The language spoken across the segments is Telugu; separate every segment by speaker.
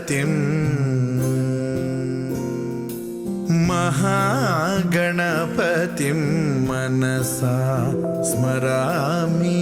Speaker 1: गणपतिम् महागणपतिं मनसा स्मरामि।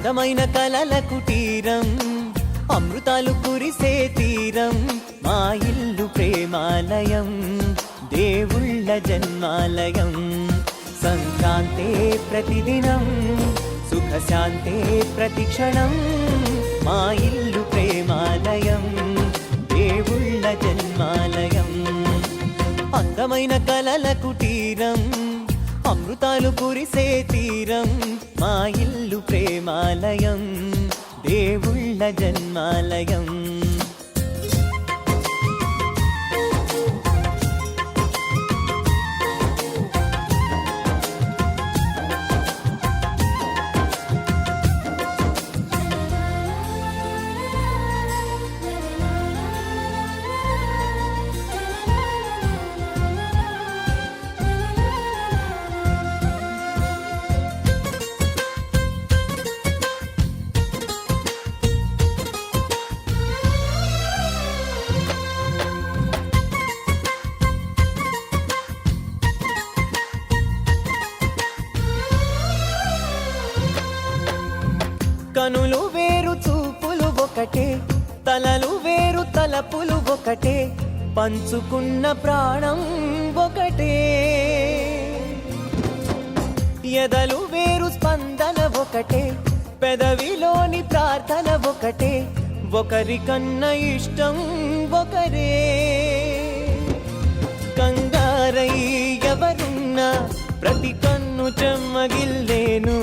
Speaker 2: అందమైన కలల కుటీరం, అమృతాలు కురిసే తీరం, మా ఇల్లు ప్రేమాలయం, దేవుళ్ళ జన్మాలయం. సంక్రాంతే ప్రతిదినం, సుఖశాంతే ప్రతిక్షణం, మా ఇల్లు ప్రేమాలయం, దేవుళ్ళ జన్మాలయం. అందమైన కలల కుటీరం, అమృతాలు కురిసే తీరం, మా ఇల్లు ప్రేమాలయం, దేవుళ్ళ జన్మాలయం. కనులు వేరు చూపులు ఒకటే, తలలు వేరు తలపులు ఒకటే, పంచుకున్న ప్రాణం ఒకటే. ఎదలు వేరు స్పందన ఒకటే, పెదవిలోని ప్రార్థన ఒకటే, ఒకరికన్నా ఇష్టం ఒకరే. కంగారై ఎవరున్నా ప్రతి కన్ను చెమ్మగిల్లేను,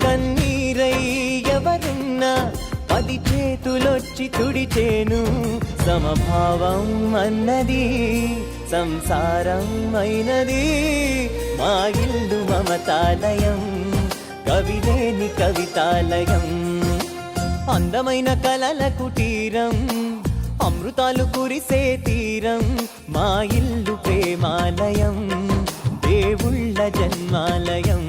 Speaker 2: కన్నీరై ఎవరున్నా 10 చేతులొచ్చి తుడిచేను. సమభావం అన్నది సంసారం అయినది, మా ఇల్లు మమతాలయం, కవిలేని కవితాలయం. అందమైన కలల కుటీరం, అమృతాలు కురిసే తీరం, మా ఇల్లు ప్రేమాలయం, దేవుళ్ళ జన్మాలయం.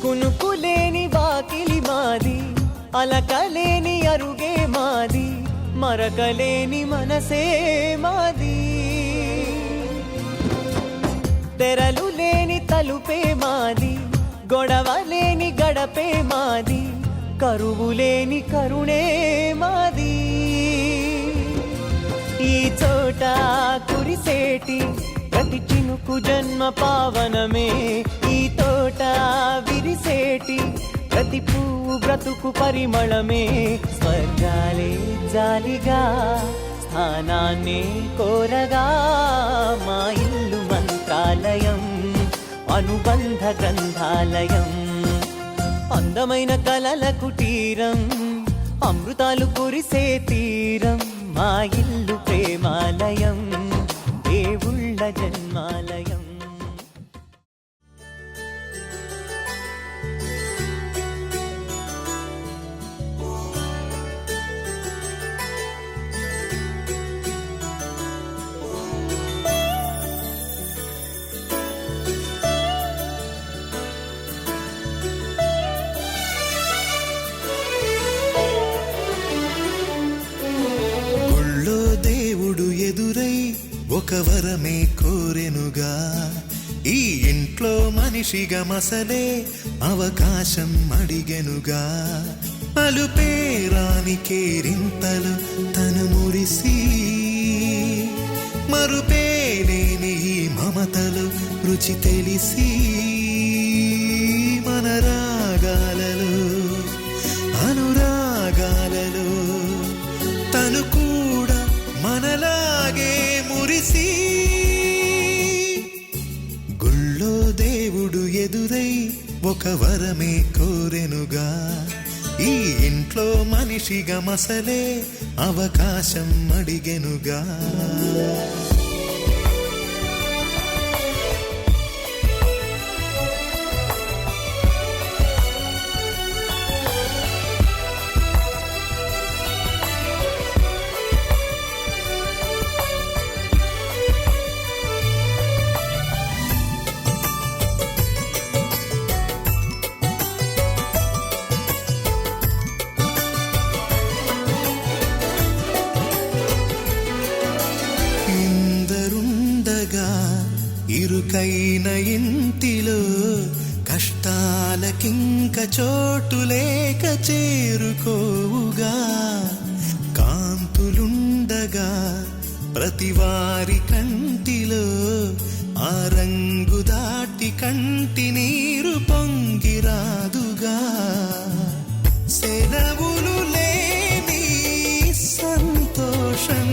Speaker 2: కునుకులేని వాకిలి మాది, అలకలేని అరుగే మాది, మరకలేని మనసే మాది. తెరలు లేని తలుపే మాది, గొడవలేని గడపే మాది, కరువులేని కరుణే మాది. ఈ చోట కురిసేటి ప్రతి చినుకు జన్మ పావనమే, ఈ తోట విరిసేటి ప్రతి పువ్వు బ్రతుకు పరిమళమే. స్వర్గాలే జాలిగా స్థానాన్ని కోరగా, మా ఇల్లు మంత్రాలయం, అనుబంధ గ్రంథాలయం. అందమైన కలల కుటీరం, అమృతాలు కురిసే తీరం, మా ఇల్లు ప్రేమాలయం, దేవుళ్ళ జన్మాలయం.
Speaker 1: ఒక వరమే కోరెనుగా, ఈ ఇంట్లో మనిషిగా మసలే అవకాశం అడిగెనుగా. అలుపేరాని కేరింతలు తను మురిసి, మరుపేలేని ఈ మమతలు రుచి తెలిసి, మన రాగాలలో అనురాగాలలో తను కూడా మనలాగే మురిసి. గుళ్ళో దేవుడు ఎదురై ఒక వరమే కోరెనుగా, ఈ ఇంట్లో మనిషిగా మసలే అవకాశం అడిగెనుగా. ఇరుకైన ఇంటిలో కష్టాలకింక చోటు లేక చేరుకోవుగా. కాంతులుండగా ప్రతివారి కంటిలో ఆ రంగు దాటి కంటి నీరు పొంగిరాదుగా. సెలవులు లేని సంతోషం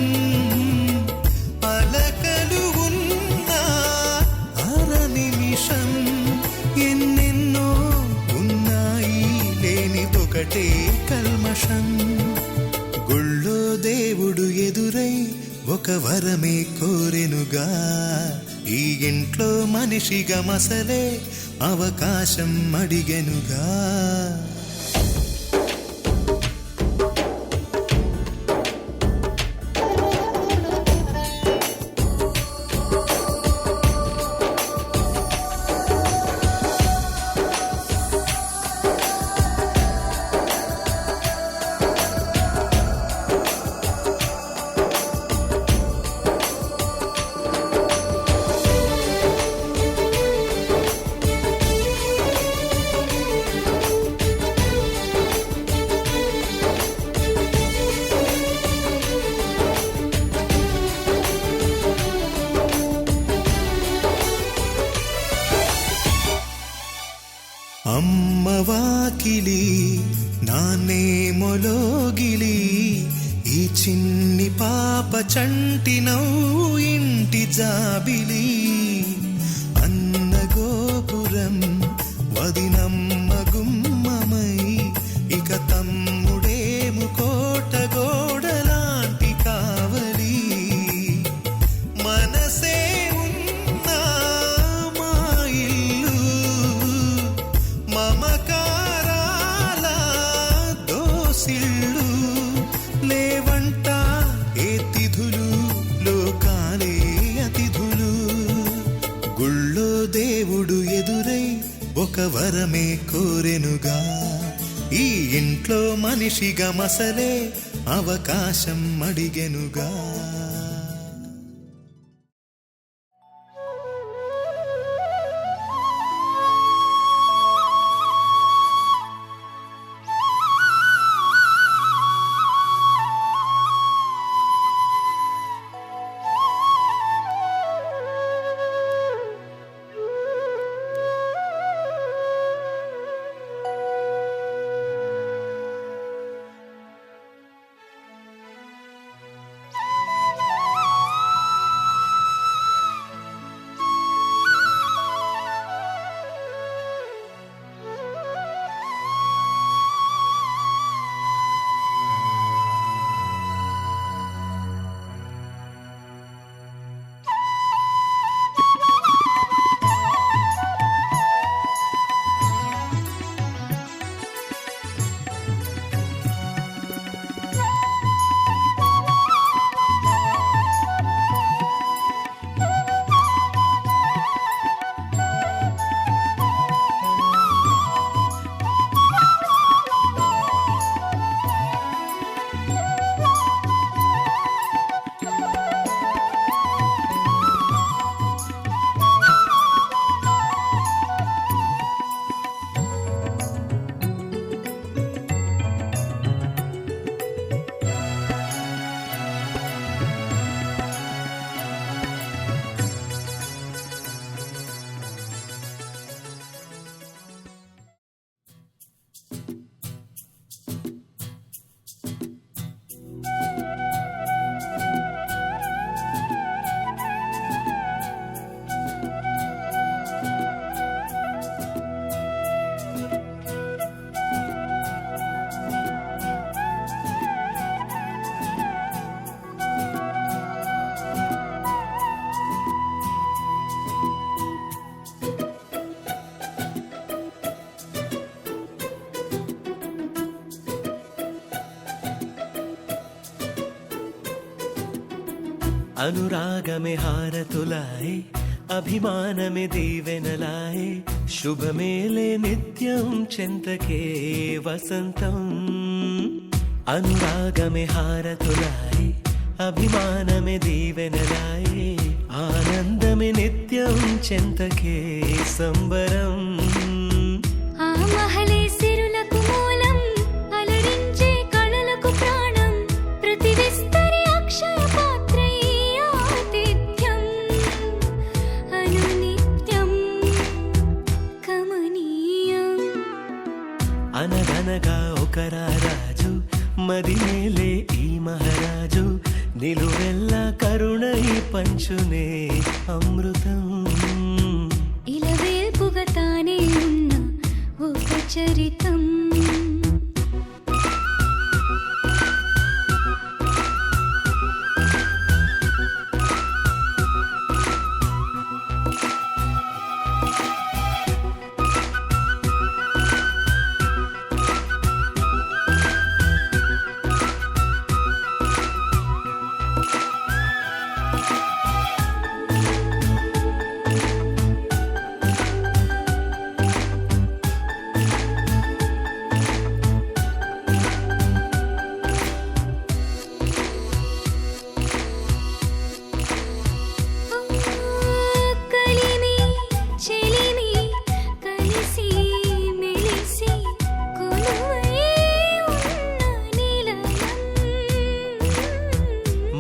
Speaker 1: పలకలు ఉన్న అర నిమిషం ఎన్నెన్నో ఉన్నాయి లేనిదొకటే కల్మషం. గుళ్ళో దేవుడు ఎదురై ఒక వరమే కోరెనుగా. ఈ ఇంట్లో మనిషిగా మసలే అవకాశం అడిగెనుగా. అమ్మ వాకిలి నాన్నే మొలోగిలి ఈ చిన్ని పాప చంటి నవ్వు ఇంటి జాబిలి. అన్న గోపురం వదినమ్మ గుమ్మమై ఇక తమ్ముడేము కోట గోడలాంటి కావలి. మనసే ఉన్నా మా ఇల్లు మమకారాల దోసిళ్ళు లేవంట ఏ తిథులు లోకాలే అతిథులు. గుళ్ళో దేవుడు ఎదురై ఒక వరమే కోరెనుగా. ఈ ఇంట్లో మనిషిగా మసలే అవకాశం అడిగెనుగా.
Speaker 2: అనురాగమే హారతులాయే అభిమానమే దీవెనలాయే శుభమేలే నిత్యం చెంతకే వసంతం అనురాగమే హారతులాయే అభిమానమే దీవెనలాయే ఆనందమే నిత్యం చెంతకే సంబరం.
Speaker 3: ఆ మహలే సిరులకు మూలం, అలరించే కళలకు ప్రాణం, ప్రతి విస్తరి అక్షయ పాత్రై ఆతిథ్యం అనునిత్యం కమనీయం.
Speaker 2: అనగనగా ఒక రాజు, మదినేలే ఈ మహారాజు, నిలువెల్లా కరుణై పంచునే అమృతం.
Speaker 3: ఇలవేల్పుగా తానే ఉన్న ఒక చరితం.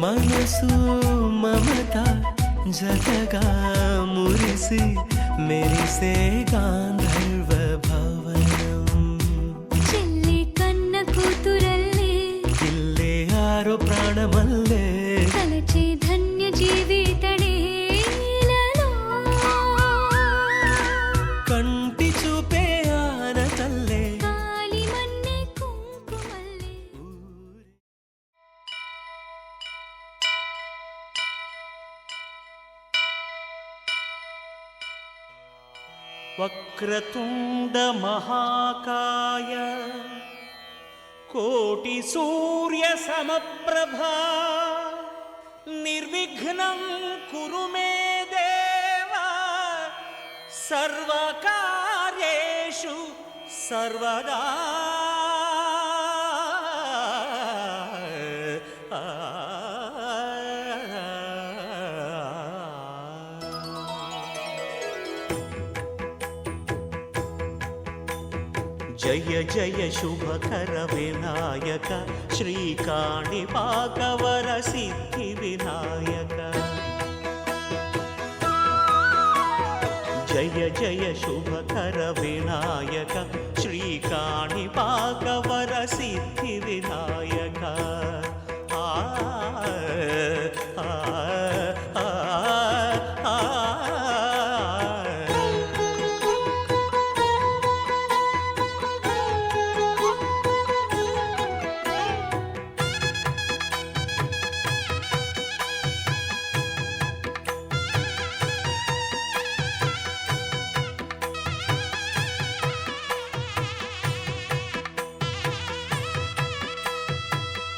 Speaker 2: మనసు మమత జతగా మురిసి మెరిసే గాంధర్వ భవనం.
Speaker 3: చెల్లి కన్న కూతురల్లే,
Speaker 2: ఇల్లే ఆరో ప్రాణమల్లే,
Speaker 3: తలచే ధన్య జీవితడేలలో.
Speaker 2: కంటి చూపే ఆనతల్లే,
Speaker 3: కాలి మన్నే కుంకుమల్లే.
Speaker 4: వక్రతుండ మహాకాయ కోటి సూర్య సమప్రభా నిర్విఘ్నం కురు మే దేవ సర్వకార్యేషు సర్వదా. జయ జయ శుభకర వినాయక శ్రీకాణిపాకవర సిద్ధి వినాయక. జయ జయ శుభకర వినాయక శ్రీకాణిపాకవర సిద్ధి వినాయక. ఆ ఆ ఆ ఆ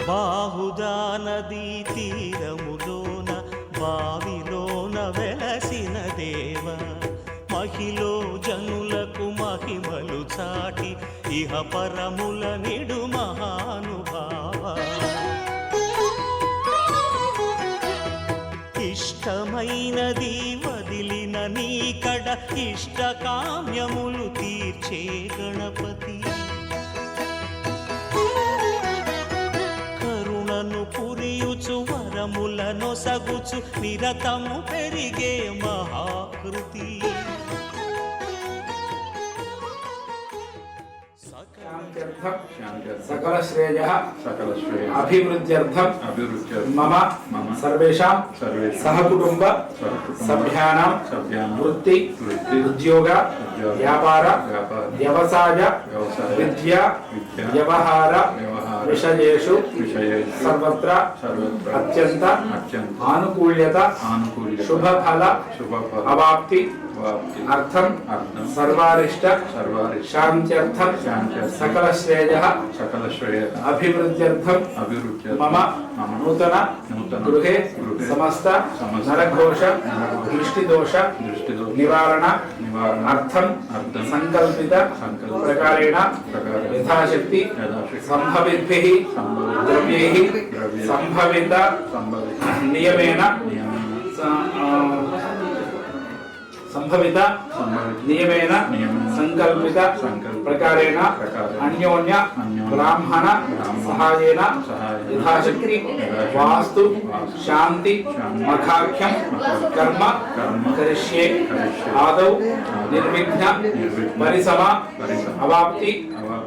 Speaker 4: బాహుదా నదీ తీరములోన బావిలోన వెలసిన దేవ మహిలో జనులకు మహిమలు చాటి ఇహ పరముల నిడు మహానుభావ. ఇష్టమైనది వదిలిన నీకడ ఇష్ట కామ్యములు తీర్చే గణపతి. పురియుచు వరములను సగుచు నిరతము పెరిగే మహాకృతి.
Speaker 5: సకల శ్రేయ అభివృద్ధ్యర్థం మమ సర్వేషాం సహకుటుంబ సభ్యానాం వృత్తి ఉద్యోగ వ్యాపార వ్యవసాయ విద్యా వ్యవహార విషయేషు సర్వత్ర అత్యంత ఆనుకూల్యత శుభఫల అవాప్తి అర్థం సర్వారిష్ట శాంత్యర్థం సకల శ్రేయ అభివృద్ధ్యర్థం మమ నూతన గృహే సమస్త నరఘోష దృష్టిదోష నివారణ అర్థం సంకల్పిత ప్రకారేణ యథాశక్తి సంభవిద్భిః ద్రవ్యైః సంభవిత నియమేన సంభవిత నియమేన సంకల్పిత ప్రకారేణ అన్యోన్య బ్రాహ్మణ సహాయేన యథాశక్తి వాస్తు శాంతి మఖాఖ్యం కర్మ కరిష్యే ఆదౌ నిర్విఘ్న పరిసమ అవాప్తి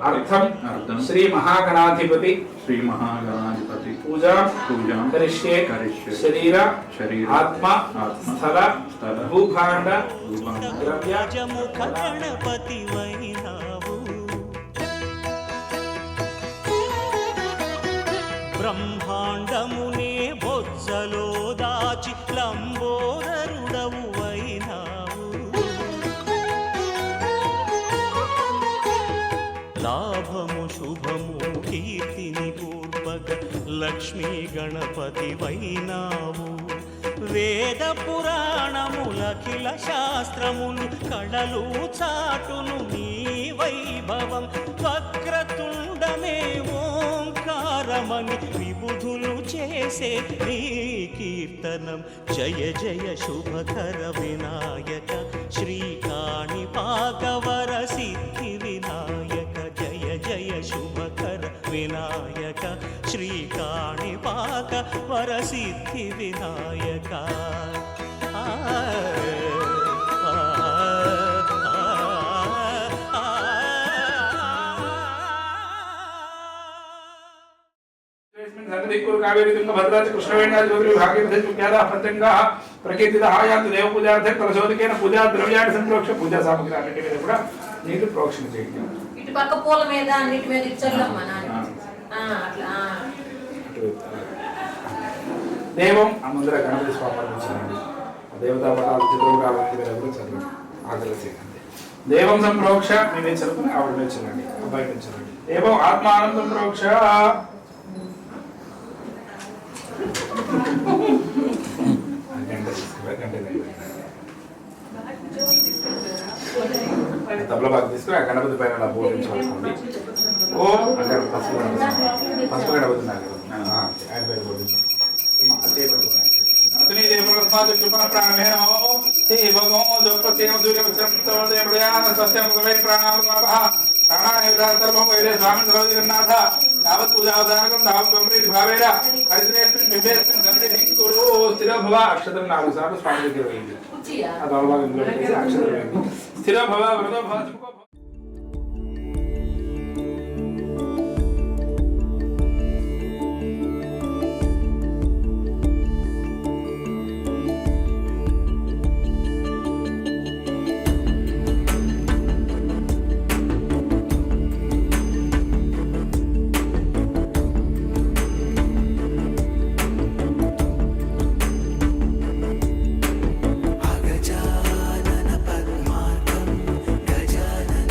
Speaker 5: అర్థం శ్రీ మహాగణాధిపతి పూజా కరిష్యే శరీర ఆత్మ స్థల భూభాండ ద్రవ్య
Speaker 4: రాజముఖ గణపతి వైనావు బ్రహ్మాండమునే బొజ్జలో దాచి లంబోదరుడవు వైనావు లాభము శుభము కీర్తిని పూర్వక లక్ష్మీ గణపతి వైనావు వేద పురాణములఖిల శాస్త్రములు కళలు చాటును నీ వైభవం వక్రతుండమే ఓంకారమని విబుధులు చేసే నీ కీర్తనం జయ జయ శుభకర వినాయక శ్రీకాణిపాకవర సిద్ధి వినాయక జయ జయ శుభకర వినాయక శ్రీకాణిపాక వరసిద్ధి వినాయక
Speaker 5: కావేరీ తుంగ భద్రాచ కృష్ణవేణాది ప్రత్యంగా ప్రకీర్తిత ఆయాంత దేవ పూజార్థం ప్రచోదకేన పూజా ద్రవ్యాన్ని సంప్రోక్ష పూజా సామగ్రి అన్నిటి మీద కూడా నీరు ప్రోక్షణ చేయండి.
Speaker 6: ఇటు పక్క పూల మీద అన్నిటి మీద ఇచ్చల్లమ్మా అట్లా
Speaker 5: దేవం ముందర గణపతి స్వామి చదవండి. దేవతా పటాలు చిత్రపటాలు మీద కూడా చదవండి. ఆకలి చేయండి. దేవం సంప్రోక్ష మీ మీద చదువుకుని ఆవిడ మీద చదవండి. అబ్బాయి మీద చదవండి. దేవం ఆత్మానందం ప్రోక్ష తబలబాగ్ తీసుకుని ఆ గణపతి పైన అలా బోధించుకోండి. ఓ అంటే పసుపు గణపతి ఆయన పైన బోధించుకోండి. అతని దేవస్మాత్ కృపణ ప్రాణమే భగవం దోపసేవ సూర్యవచనం సత్యం ప్రాణామః ప్రాణాయర్భం వైరే స్వామి సర్వజగన్నాథ యావత్ పూజావధానకం దావత్వమృతి భావేన హరిద్రేస్మిన్ బింబేస్మిన్ సన్నిధిం కురు స్థిర భవ అక్షరం 4 సార్లు స్వామి దగ్గర వేయండి. ఆ దళభాగంలో పెట్టి అక్షరం వేయండి. స్థిర భవ వరద భవ
Speaker 2: గజానన పద్మార్కం గజానన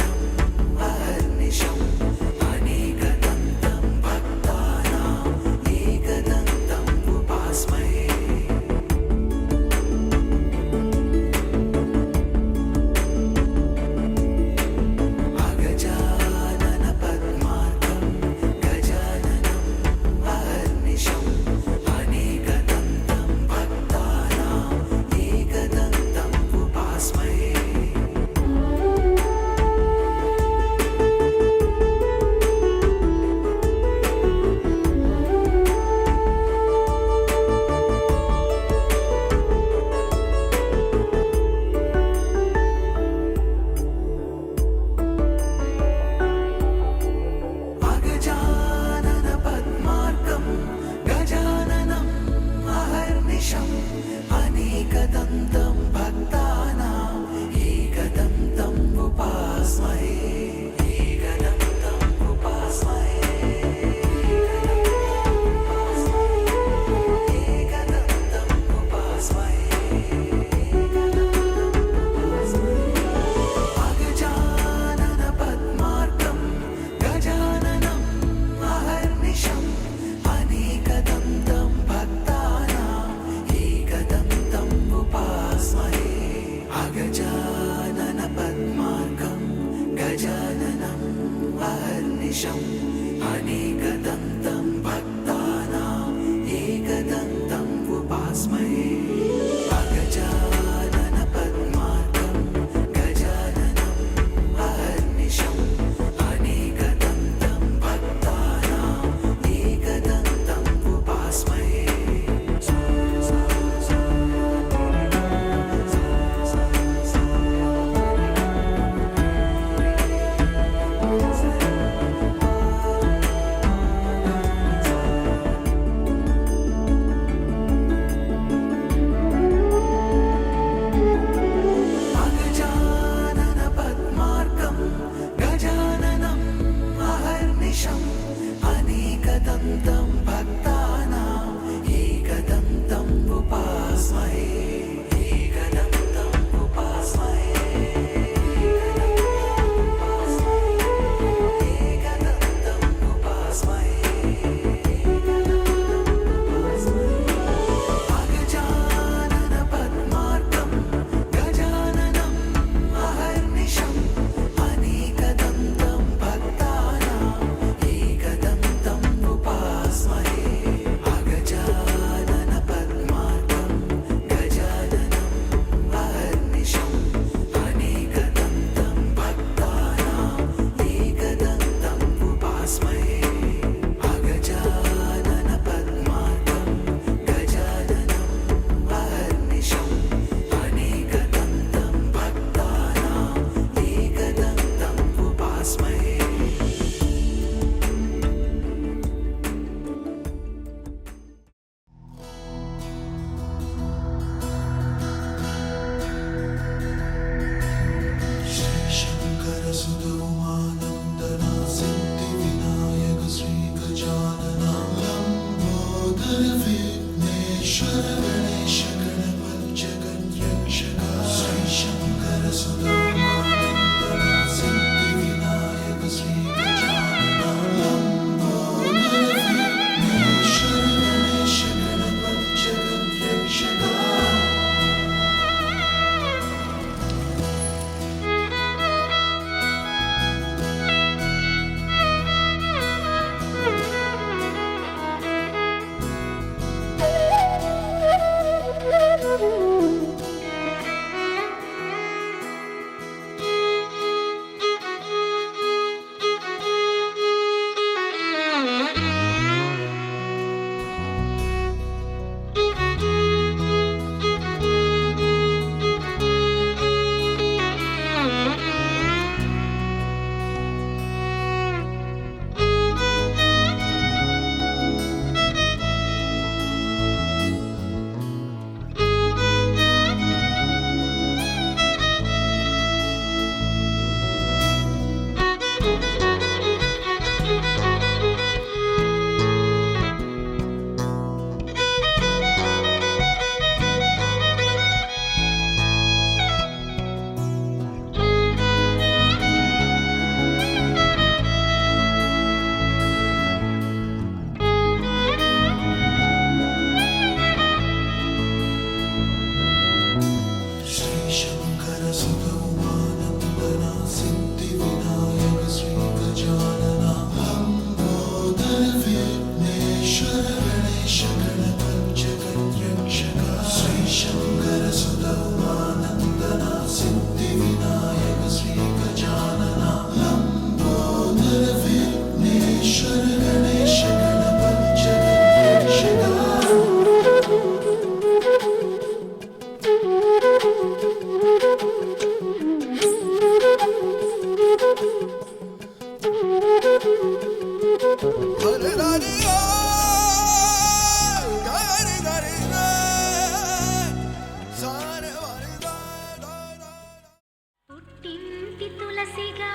Speaker 3: పుట్టింటి తులసిగా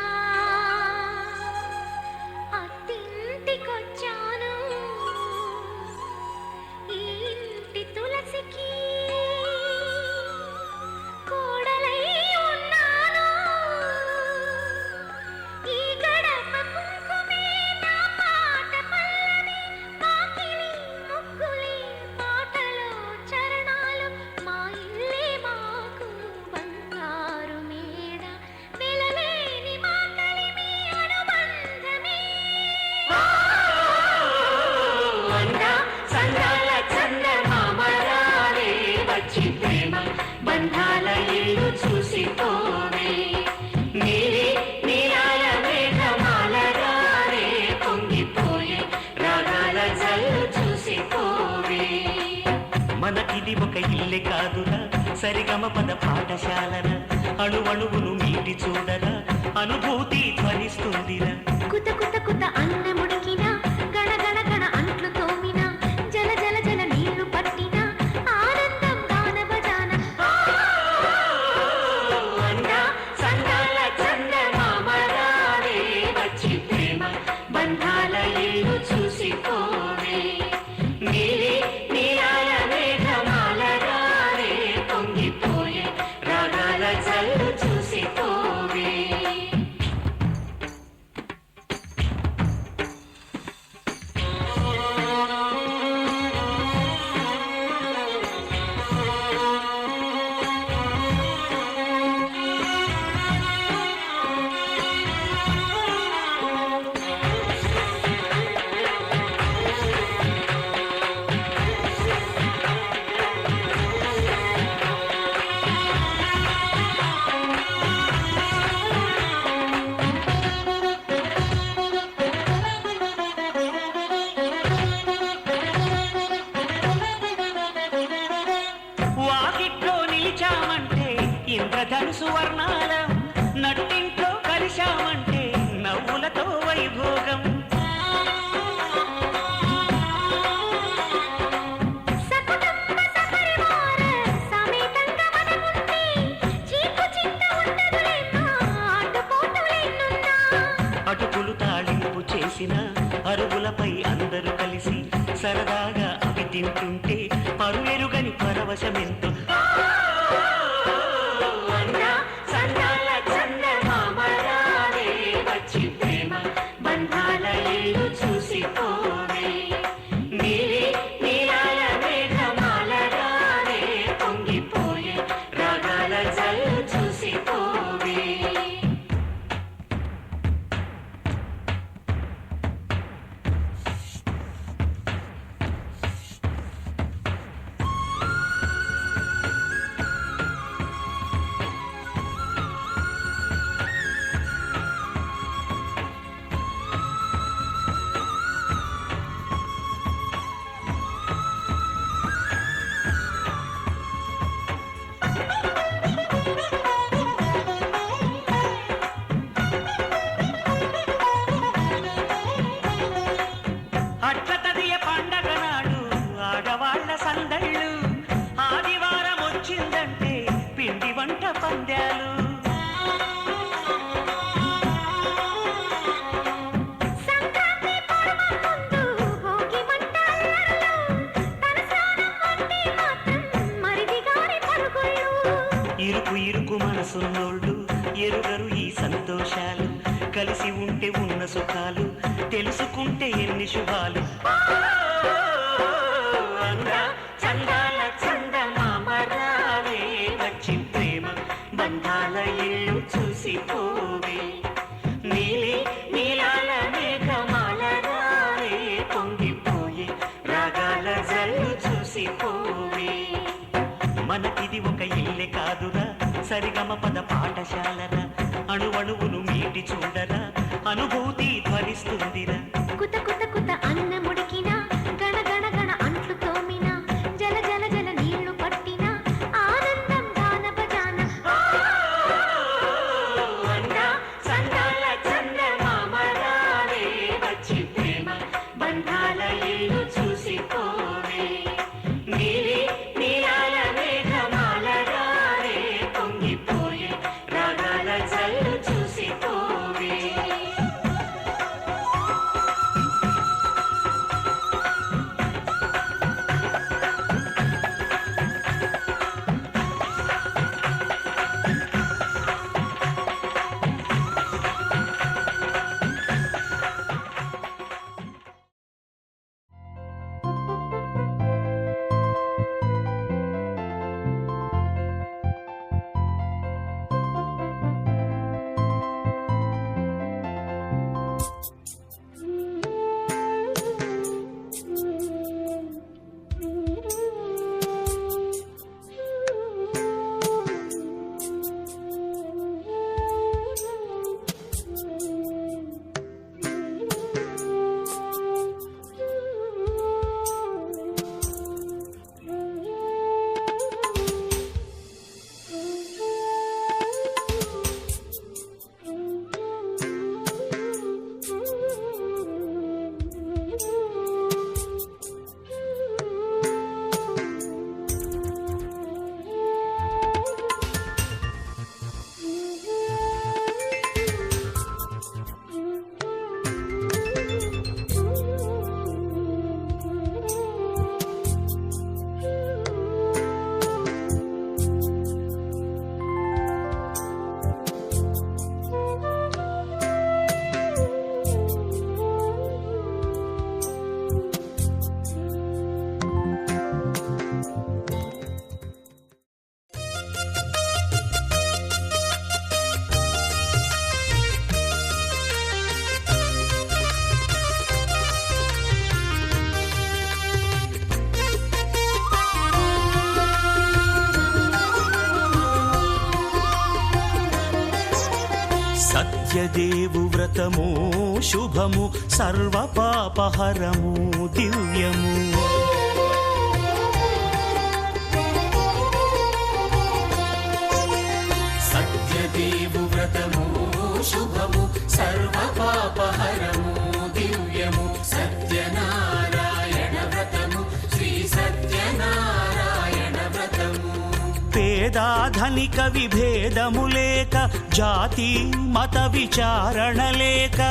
Speaker 3: అత్తింటికొచ్చాను ఈ ఇంటి తులసికి కోడలై ఉన్నాను ఈ గడప కుంకుమే నా పాట పల్లవి పాకిలి ముగ్గులే పాటలో చరణాలు మా ఇల్లే మాకు బంగారు మేడ వెలలేని మా కలిమి అనుబంధమే
Speaker 4: అందా సందాల చందమామరావే వచ్చి ప్రేమ బంధాల ఇల్లు చూసిపోవే నీరే నీరాల మేఘమాల రావే పొంగిపోయే రాగాల జల్లు చూసిపోవే మనకిది ఒక ఇల్లే కాదురా సరిగమ పద పాఠశాలన అణువణువును మీటి చూడరా అనుభూతి ధ్వనిస్తుందిరా
Speaker 3: కుత కుత కుత అన్నముడికిన గణ గణ గణ అంట్లు తోమిన జల జల జల నీళ్లు పట్టిన ఆనందం గాన బజాన
Speaker 4: అందా సందాల చందమామరావే వచ్చి ప్రేమ బంధాల ఇల్లు చూసిపోవే నీరే నీరాల మేఘమాల రావే పొంగిపోయే రాగాల జల్లు చూసిపోవే వాకిట్లో నిలిచామంటే ఇంద్రధనుసు వర్ణాలం నడుటింట్లో కలిశామంటే నవ్వులతో వైభోగం
Speaker 3: సకుటుంబ సపరివార సమేతంగా మనముంటే చీకు చింత ఉండదులేనా అడ్డుపోటులేనున్నా
Speaker 4: అటుకులు తాళింపు చేసిన అరుగులపై అందరూ కలిసి సరదాగా అవి తింటుంటే పరువెరుగని తెలియని పరవశమెంతో అందా సందాల చందమామరావే వచ్చి ప్రేమ బంధాల ఇల్లు చూసిపోవే నీలి నీలాల మేఘమాల రావే పొంగిపోయే రాగాల జల్లు చూసిపోవే అట్ల తదియ పండగ నాడు ఆడవాళ్ల సందళ్ళు ఆదివారం వచ్చిందంటే పిండి వంట పందాలు
Speaker 3: సంక్రాంతి పర్వం ముందు భోగి మంట అల్లర్లు తలస్నానం అంటే మాత్రం మరిది గారి పరుగుళ్ళు
Speaker 4: ఇరుకు ఇరుకు మనసున్నోళ్ళు ఎరుగరు ఈ సంతోషాలు కలిసి ఉంటే ఉన్న సుఖాలు తెలుసుకుంటే ఎన్ని శుభాలు అందా చందాల చందమామరావే వచ్చి ప్రేమ బంధాల ఇల్లు చూసిపోవే నీలి నీలాల మేఘమాల రావే పొంగిపోయే రాగాల జల్లు చూసిపోవే మనకిది ఒక ఇల్లే కాదురా సరిగమ పద పాఠశాలరా అణువణువును మీటి చూడరా అనుభూతి ధ్వనిస్తుందిరా
Speaker 3: కుత కుత కుత అన్నముడికినా గణ గణ గణ అంట్లు తోమినా జల జల జల నీళ్లు పట్టినా ఆనందం గాన బజాన
Speaker 4: అందా సందాల చందమామరావే వచ్చి ప్రేమ బంధాల ఇల్లు చూసిపోవే నీలి నీలాల మేఘమాల రావే పొంగిపోయే రాగాల జల్లు చూసిపోవే
Speaker 2: సత్యదేవు వ్రతము శుభము సర్వ పాపహరము దివ్యము
Speaker 4: సత్యదేవు వ్రతము శుభము సర్వ పాపహరము దివ్యము సత్యనారాయణ వ్రతము శ్రీ సత్యనారాయణ వ్రతము
Speaker 2: పేదాధనిక విభేదము లేక జాతి మత విచారణ లేక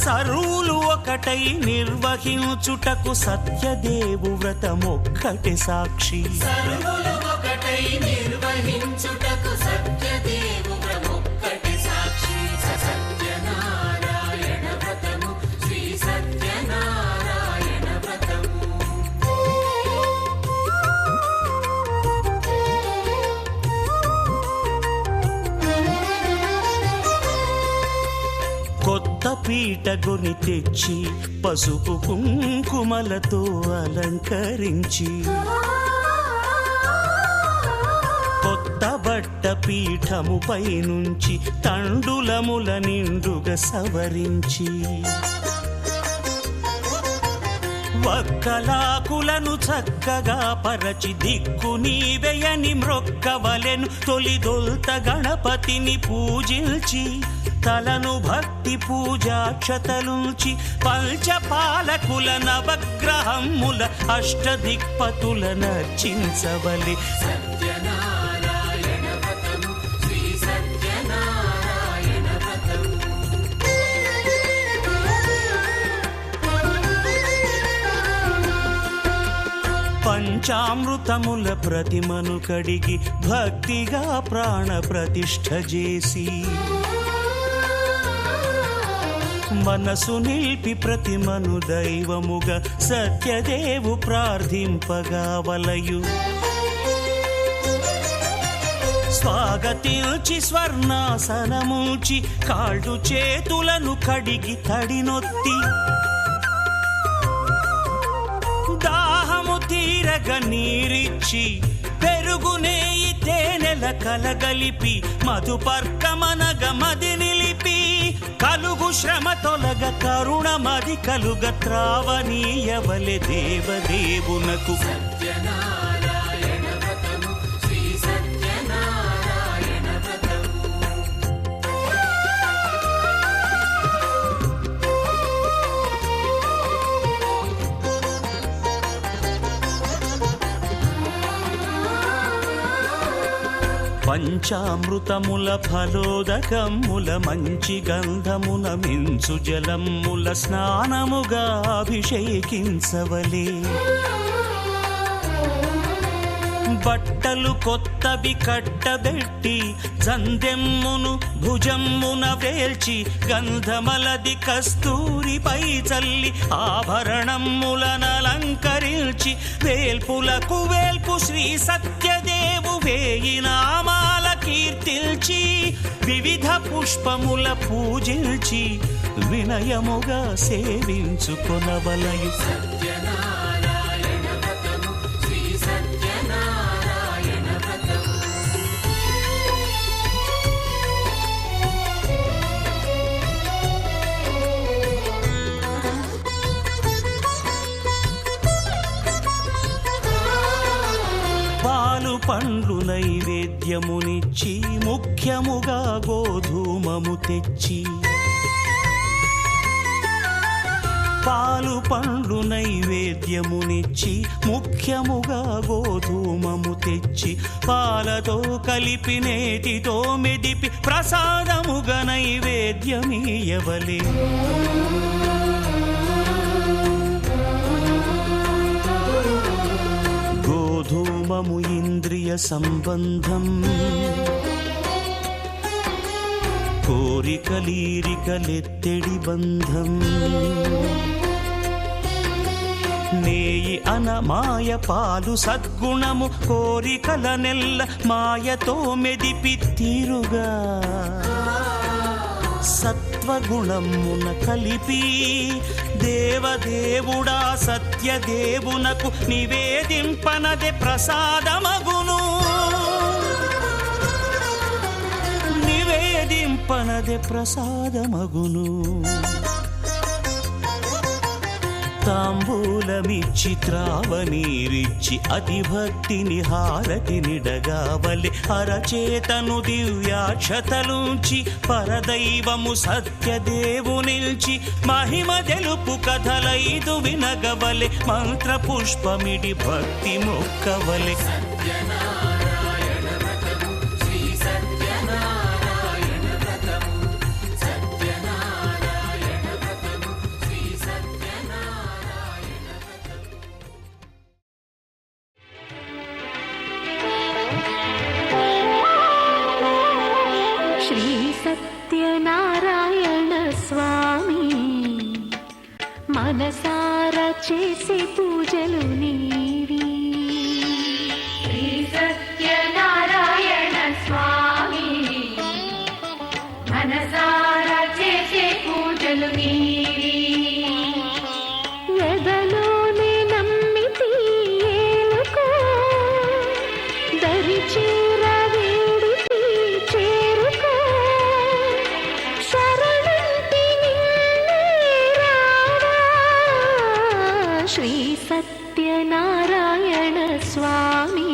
Speaker 2: సర్వులు ఒకటై నిర్వహించుటకు సత్యదేవు వ్రతమొక్కటి సాక్షి.
Speaker 4: సర్వులు ఒకటై నిర్వహించుటకు సత్యదేవు వ్రతమొక్కటి సాక్షి. సత్యనారాయణ వ్రతము శ్రీ సత్యనారాయణ వ్రతము.
Speaker 2: కొత్త పీటగొని తెచ్చి పసుపు కుంకుమలతో అలంకరించి, కొత్త బట్ట పీఠముపై నుంచి తండులముల నిండుగా సవరించి, వక్కలాకులను చక్కగా పరచి దిక్కు నీవెయని మ్రొక్కవలెను. తొలిదొల్త గణపతిని పూజించి తలను భక్తి పూజాక్షతలుంచి, పంచపాలకుల నవగ్రహముల అష్టదిక్పతుల నర్చించవలె.
Speaker 4: సత్యనారాయణ వ్రతము శ్రీ సత్యనారాయణ వ్రతము.
Speaker 2: పంచామృతముల ప్రతిమను కడిగి భక్తిగా ప్రాణ ప్రతిష్ఠ చేసి, మనసు నిలిపి ప్రతిమను దైవముగా సత్యదేవు ప్రార్థింపగా వలయు. స్వాగతించి స్వర్ణాసనముంచి కాళ్ళు చేతులను కడిగి తడినొత్తి, దాహము తీరగ నీరిచ్చి పెరుగు నేయి తేనెల కలగలిపి, మధుపర్కమనగ మది నిలిపి, కలుగు శ్రమ తొలగ కరుణ మది కలుగ త్రావనీయవలె దేవదేవునకు.
Speaker 4: సత్యనారాయణ వ్రతము శ్రీ సత్యనారాయణ వ్రతము.
Speaker 2: పంచామృతముల ఫలోదకముల మంచి గంధమున మించు జలముల స్నానముగా అభిషేకించవలే. బట్టలు కొత్తవి కట్టబెట్టి జందెమ్మును భుజమ్మున వేల్చి, గంధమలది కస్తూరిపై చల్లి ఆభరణములనలంకరించి, వేల్పులకు వేల్పు శ్రీ సత్యదేవు వేయి నామాల కీర్తిల్చి, వివిధ పుష్పముల పూజించి వినయముగా సేవించుకొనవలయు.
Speaker 4: సత్యనారాయణ వ్రతము శ్రీ సత్యనారాయణ వ్రతము.
Speaker 2: పాలు పండ్లు నైవేద్యమునిచ్చి ముఖ్యముగా గోధూమము తెచ్చి, పాలు పండ్లు నైవేద్యమునిచ్చి ముఖ్యముగా గోధూమము తెచ్చి, పాలతో కలిపి నేతితో మెదిపి ప్రసాదముగా నైవేద్యమీయవలే. గోధూమము ఇంద్రియ సంబంధం, కోరికలీరికలెత్తెడి బంధం. నేయి అనమాయ పాలు సద్గుణము, కోరికల నెల్ల మాయతో మెదిపి తీరుగా, సత్వగుణమున కలిపి దేవదేవుడా సత్యదేవునకు నివేదింపనదే ప్రసాదమగును. నివేదింపనదే ప్రసాదమగును. తాంబూలమిచ్చి త్రావనీరిచ్చి అతిభక్తిని హారతి నిడగావలె. అరచేతను దివ్యాక్షతలుంచి పరదైవము సత్యదేవు నిల్చి, మహిమ తెలుపు కథలైదు వినగవలె. మంత్ర పుష్పమిడి భక్తి మొక్కవలె.
Speaker 4: సత్యనారాయణ వ్రతము శ్రీ సత్యనారాయణ వ్రతము. సత్యనారాయణ వ్రతము
Speaker 3: మనసారా చేసే పూజలు నీవి
Speaker 7: శ్రీ సత్యనారాయణ స్వామి మనసారా చేసే పూజలు నీవి
Speaker 3: ఎదలోనే నమ్మితి ఏలుకో దరి చేర వేడితి చేరుకో శరణంటి నిన్నే రావా శ్రీ సత్యనారాయణ స్వామి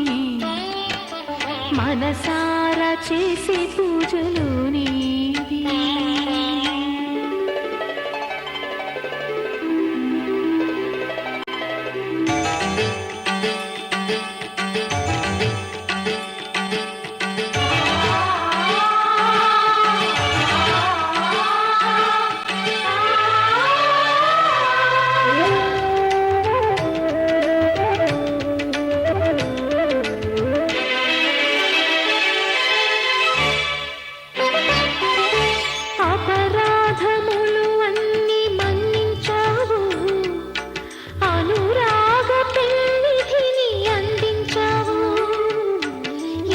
Speaker 3: మనసారా చేసే పూజలు నీవి అపరాధములు అన్ని మన్నించావు అనురాగ పెన్నిధిని అందించావు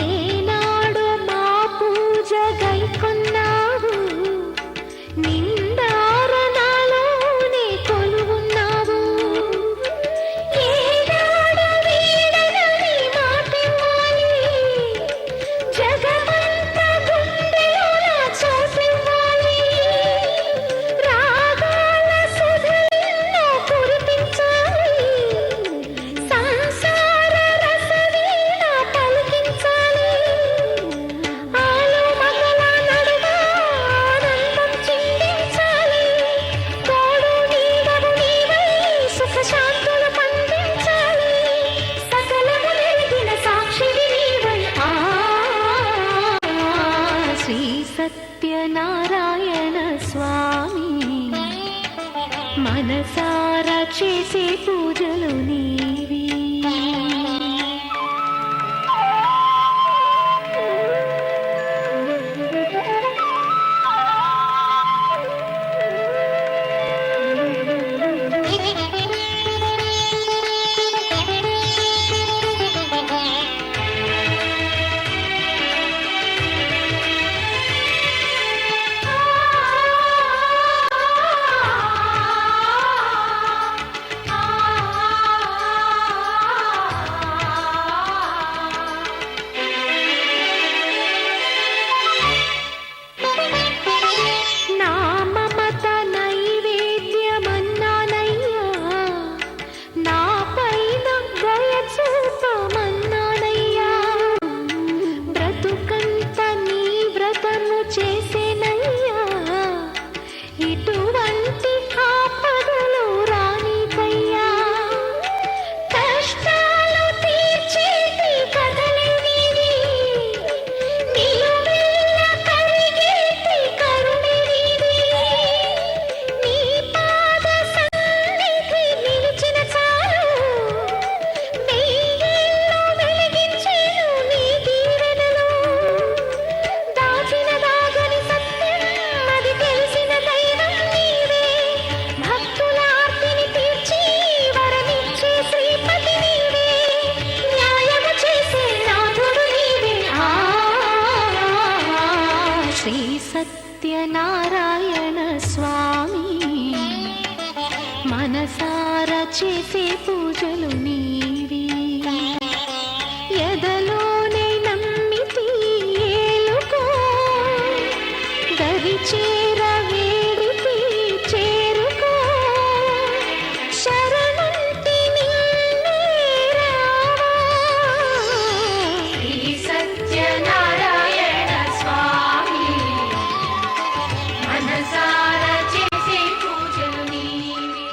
Speaker 3: ఏనాడు మా పూజ గైకొన్నావు నిందారణలోనే కొలువున్నావు ఏనాడు వీడనని మాటివ్వాలి జగమంత గుండెలోన చోటివ్వాలి రాగాల సుధలెన్నో కురిపించాలి సంసార రసవీణ పలికించాలి ఆలు మగల నడుమ ఆనందం చిందించాలి తోడు నీడవు నీవై సుఖ శాంతులు పండించాలి సకలము నెరిగిన సాక్షివి నీవై శ్రీ సత్యనారాయణ స్వామి మనసారా చేసే పూజలు నీవి నా మమత నైవేద్యమన్నానయ్యా నా పైన దయ చూపమన్నానయ్యా బ్రతుకంత నీ వ్రతము చేసేనయ్యా ఇటువంటి ఆపదలు రానికయ్యా కష్టాలు తీర్చేటి కథలే నీవి నిలువెల్ల కరిగేటి కరుణే నీవి నీ పాద సన్నిధి నిలిచిన చాలు వెయ్యేళ్ళు వెలిగించేను నీ దీవెనలు దాచిన దాగని సత్యం అది తెలిసిన దైవం నీవే భక్తుల ఆర్తిని తీర్చి వరమిచ్చే శ్రీపతి నీవే న్యాయము చేసే నాథుడు నీవే శ్రీ సత్యనారాయణ స్వామి మనసారా చేసే పూజలు నీవి ఎదలోనే నమ్మితి ఏలుకో దరి చేర వేడితి చేరుకో శరణంటి నిన్నే రావా
Speaker 7: శ్రీ సత్యనారాయణ స్వామి మనసారా చేసే పూజలు నీవి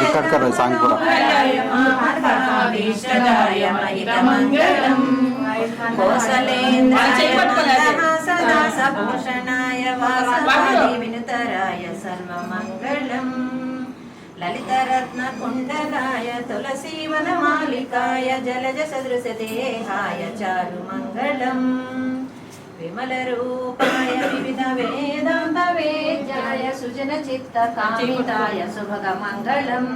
Speaker 8: ఇక్కడ సాంగ్ కూడా
Speaker 6: వినుతరాయ సర్వమంగళం లలితరత్న కుండలాయ తులసీవన మాలికాయ జలజ సదృశ దేహాయ చారు మంగళం విమల రూపాయ వివిధ వేదాంత వేద్యాయ సుజన చిత్త కామితాయ శుభగ మంగళం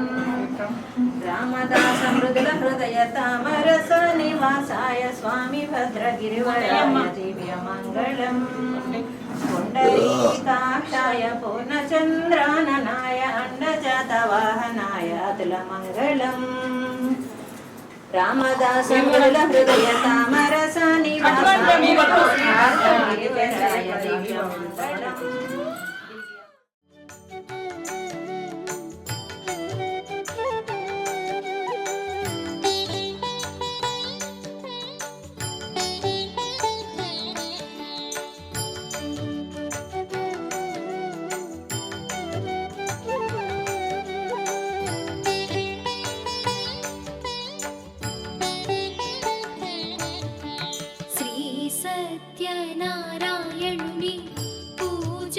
Speaker 6: రామదాస మృదుల హృదయ తామరస నివాసాయ స్వామి భద్రగిరివరాయ దివ్య మంగళం పుండరీకాక్షాయ పూర్ణచంద్రాననాయ అండజాత వాహనాయ అతుల మంగళం రామదాస మృదుల హృదయ తామరస నివాసాయ భద్రగిరివరాయ దివ్య మంగళం.
Speaker 9: శ్రీ సత్యనారాయణుని పూజ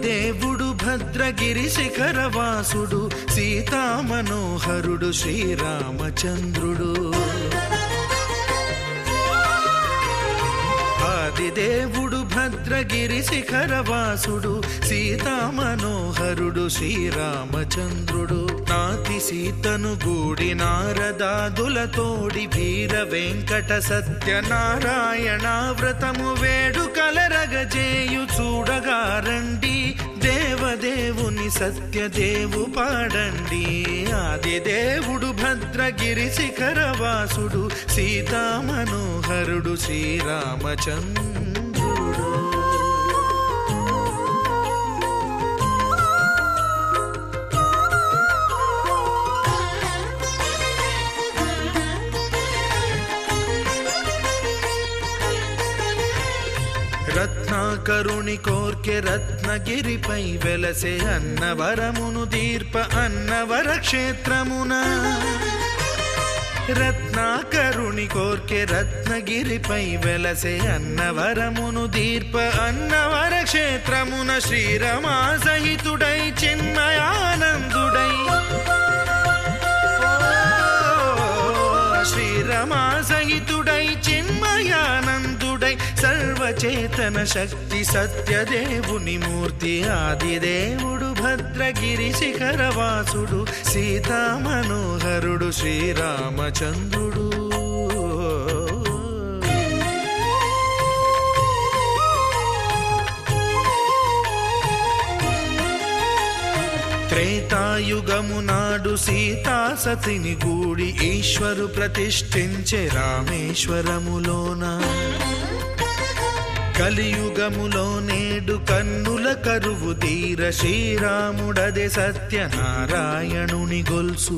Speaker 1: ఆదిదేవుడు భద్రగిరి శిఖరవాసుడు సీతామనోహరుడు శ్రీరామచంద్రుడు. ఆదిదేవుడు భద్రగిరి శిఖరవాసుడు సీతామనోహరుడు శ్రీరామచంద్రుడు. నాతి సీతను గూడి నారదాదులతోడి వీర వెంకట సత్యనారాయణ వ్రతము వేడుకలరగజేయు చూడగా రండి, దేవదేవుని సత్యదేవు పాడండి. ఆదిదేవుడు భద్రగిరి శిఖరవాసుడు సీతామనోహరుడు శ్రీరామచంద్రుడు. రత్నాకరుని కోర్కె రత్నగిరిపై వెలసే అన్నవరమును దీర్ప అన్నవర క్షేత్రమున. రత్నాకరుని కోర్కె రత్నగిరిపై వెలసే అన్నవరమును దీర్ప అన్నవర క్షేత్రమున. శ్రీరమా సహితుడై చిన్మయానందుడై, శ్రీరమా సహితుడై చిన్మయానందుడై సర్వచేతన శక్తి సత్యదేవుని మూర్తి. ఆదిదేవుడు భద్రగిరి శిఖరవాసుడు సీతామనోహరుడు శ్రీరామచంద్రుడు. త్రేతాయుగము నాడు సీతా సతిని గూడి ఈశ్వరు ప్రతిష్ఠించే రామేశ్వరములోన. కలియుగములో నేడు కన్నుల కరువు తీర శ్రీరాముడదే సత్యనారాయణుని గొల్సు.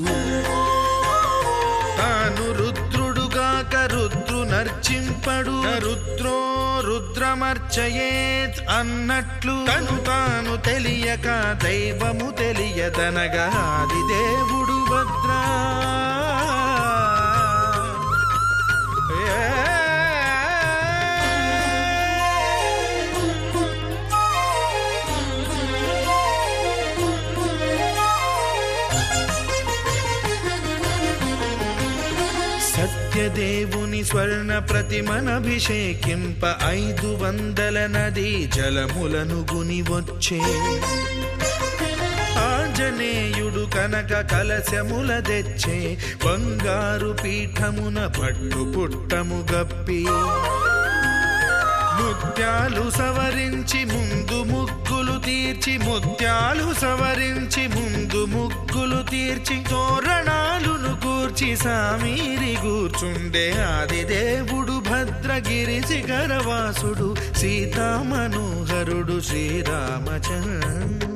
Speaker 1: తాను రుద్రుడుగాక రుద్రు నర్చింపడు, రుద్రో రుద్రమర్చయేత్ అన్నట్లు తను తాను తెలియక దైవము తెలియదనగా ఆదిదేవుడు భద్రా. సత్యదేవుని స్వర్ణ ప్రతిమనభిషేకింప 500 నదీ జలములను గుని వచ్చే. ఆంజనేయుడు కనక కలశముల తెచ్చే, బంగారు పీఠమున పట్టు పుట్టము గప్పి. ముత్యాలు సవరించి ముందు ముగ్గులు తీర్చి, ముత్యాలు సవరించి ముందు ముగ్గులు తీర్చి, తోరణాలును కూర్చి సామీరి కూర్చుండే. ఆదిదేవుడు భద్రగిరి శిఖరవాసుడు సీతామనోహరుడు శ్రీరామచంద్రుడు.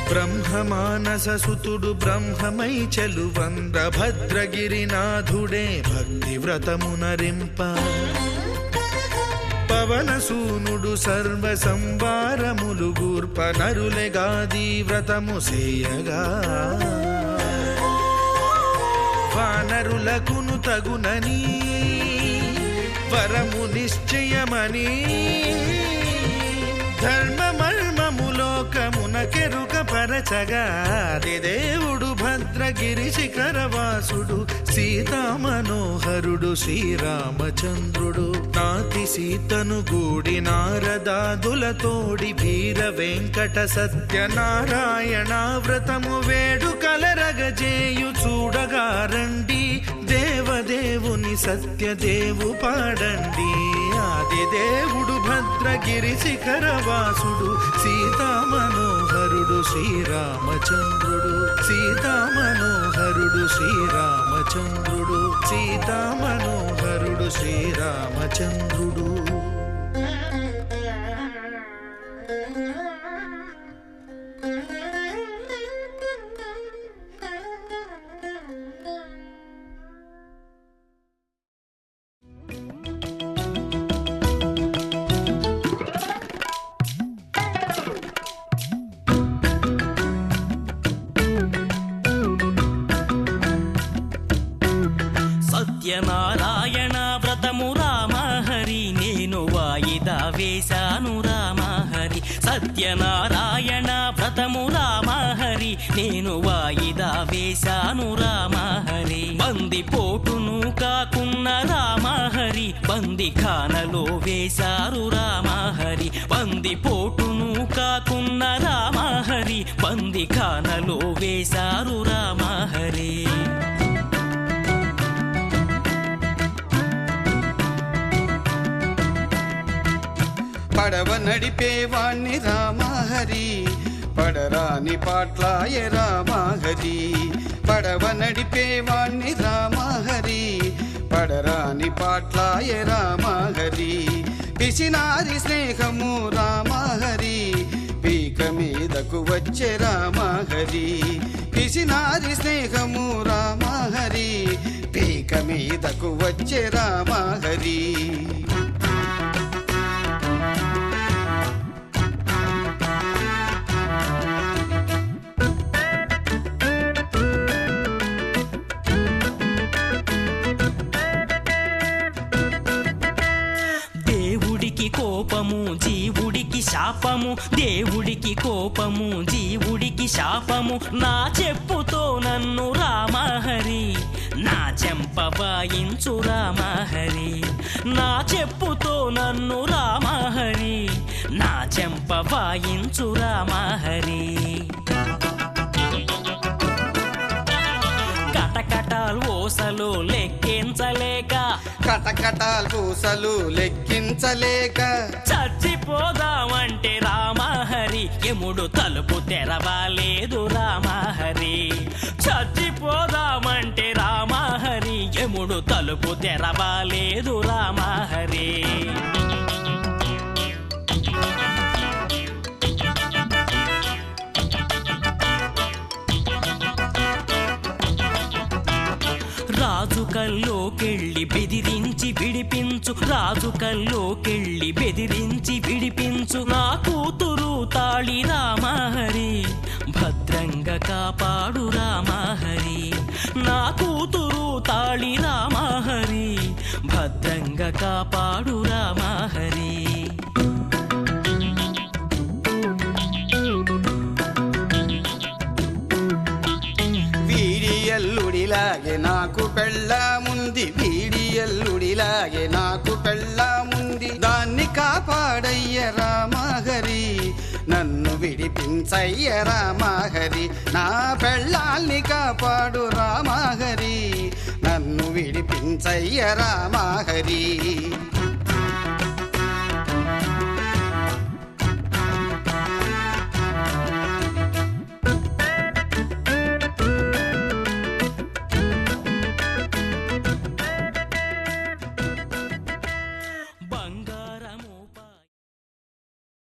Speaker 1: బ్రహ్మమానస సుతుడు బ్రహ్మమై చెలువంద భద్రగిరినాథుడే భక్తి వ్రతమునరింప. పవన సూనుడు సర్వ సంవారములు గూర్ప, నరులెగాది వ్రతము సేయగా. వానరులకును తగునని వరము నిశ్చయమని, ధర్మమర్మములోకమున కెరుక పరచగా. ఆదిదేవుడు భద్రగిరి శిఖరవాసుడు సీతామనోహరుడు శ్రీరామచంద్రుడు. నాతి సీతను గూడి నారదాదులతోడి వీర వెంకట సత్యనారాయణ వ్రతము వేడుకలరగజేయు చూడగా రండి, దేవదేవుని సత్యదేవు పాడండి. ఆదిదేవుడు భద్రగిరి శిఖరవాసుడు సీతామనోహరుడు శ్రీరామచంద్రుడు. సీతామనోహరుడు శ్రీరామచంద్రుడు. సీతామనోహరుడు శ్రీరామచంద్రుడు.
Speaker 2: సత్యనారాయణ వ్రతము రామహరి నేను వాయిదా వేశాను రామహరి సత్యనారాయణ వ్రతము రామహరి నేను వాయిదా వేశాను రామహరి బంది పోటును కాకున్న రామహరి బంది ఖానలో వేశారు రామహరి బంది పోటును కాకున్న రామహరి బంది ఖానలో వేశారు రామహరి
Speaker 8: పడవ నడిపేవాణ్ణి రామహరి పడరాని పాట్లాయ రామహరి పడవ నడిపేవాణ్ణి రామహరి పడరాని పాట్లాయ రామహరి పిసినారి స్నేహము రామహరి పీక మీదకు వచ్చే రామహరి పిసినారి స్నేహము రామహరి పీక మీదకు వచ్చే రామహరి
Speaker 2: కోపము జీవుడికి శాపము దేవుడికి కోపము జీవుడికి శాపము నా చెప్పుతో నన్ను రామహరి నా చెంప వాయించు రామహరి నా చెప్పుతో నన్ను రామహరి నా చెంప వాయించు రామహరి కటకటాల్ ఓసలు లెక్కించలేక
Speaker 8: కటకటాల్ పూసలు లెక్కించలేక
Speaker 2: చచ్చిపోదామంటే రామహరి యముడు తలుపు తెరవాలేదు రామహరి చచ్చిపోదామంటే రామహరి యముడు తలుపు తెరవాలేదు రామహరి రాజు కల్లోకెళ్ళి బెదిరించి విడిపించు రాజు కల్లోకెళ్ళి బెదిరించి విడిపించు నా కూతురు తాళి రామహరి భద్రంగా కాపాడు రామహరి నా కూతురు తాళి రామహరి భద్రంగా కాపాడు రామహరి
Speaker 8: వీడియల్లుడిలాగే నాకు పెళ్ళాముంది వీడియల్లుడిలాగే నాకు పెళ్ళాముంది దాన్ని కాపాడయ్య రామహరి నన్ను విడిపించయ్య రామహరి నా పెళ్ళాల్ని కాపాడు రామహరి నన్ను విడిపించయ్య రామహరి